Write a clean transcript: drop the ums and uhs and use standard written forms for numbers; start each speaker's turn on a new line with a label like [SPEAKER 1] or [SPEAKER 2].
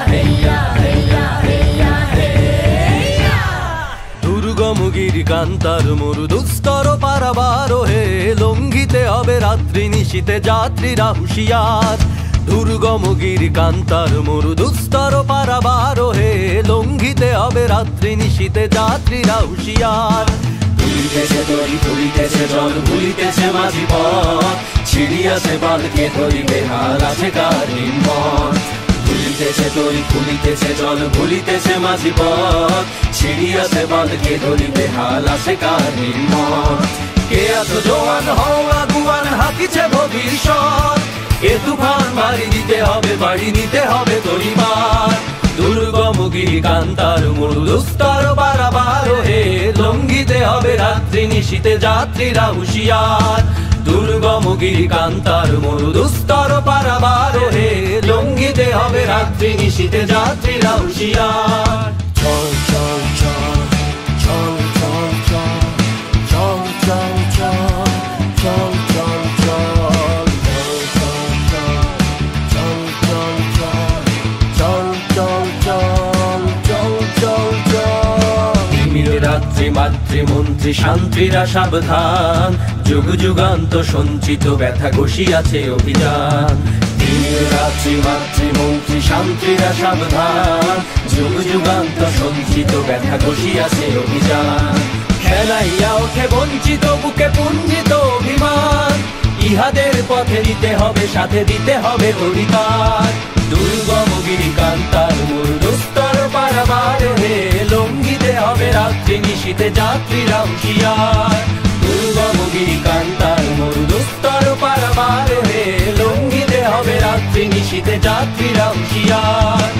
[SPEAKER 1] হেইয়া হেইয়া হেইয়া হেইয়া। দুর্গম গিরি কান্তার মরু দুস্তর পারাবার হে, লঙ্ঘিতে হবে রাত্রি নিশীতে যাত্রীরা হুঁশিয়ার। দুর্গম গিরি কান্তার মরু দুস্তর পারাবার হে, লঙ্ঘিতে হবে রাত্রি নিশীতে যাত্রীরা হুঁশিয়ার। তুলিতেছে তরি তুলিতেছে জল ভুলিতেছে মাঝি পথ, ছিড়িয়াছে বালকে ধরিবে হাল আছে কার হিম্মত। তুলিতেছে তরি তুলিতেছে জল ভুলিতেছে মাঝি পথ, ছিড়িয়াছে বালকে ধরিবে হাল আছে কার হিম্মত। কে আছো জোয়ান হও আগুয়ান হাকিছে ভবিষ্যৎ, এ তুফান বাড়ি দিতে হবে বাড়ি নিতে হবে তরিমার। দুর্গম গিরি কান্তার মরু দুস্তর পারাবার হে, লঙ্ঘিতে হবে রাত্রি নিশীতে যাত্রীরা হুঁশিয়ার। দুর্গম গিরি কান্তার মরু দুস্তর পারাবার হে, লঙ্ঘিতে হবে রাত্রি নিশীতে যাত্রীরা হুঁশিয়ার। চল চল চল চল চল চল চল চল চল চল চল রাত্রি মাতৃমন্ত্রী শান্তিরা সাবধান, যুগ যুগান্ত সঞ্চিত ব্যথা ঘষিয়াছে অভিযান। রাত্রি মাতৃমন্ত্রী শান্তিরা সাবধান, যুগ যুগান্ত সঞ্চিত ব্যথা ঘষিয়াছে অভিযান। খেলাইয়া ওঠে বঞ্চিত বুকে পুঞ্জিত অভিমান, ইহাদের পথে দিতে হবে সাথে দিতে হবে অধিকার। দুর্গম গিরি কান্তার মরু দুস্তর পারাবার হে, লঙ্ঘিতে হবে রাত্রি নিশীতে যাত্রীরা হুঁশিয়ার। দুর্গম গিরি কান্তার মরু দুস্তর পারাবার হে, লঙ্ঘিতে হবে রাত্রি নিশীতে যাত্রীরা হুঁশিয়ার।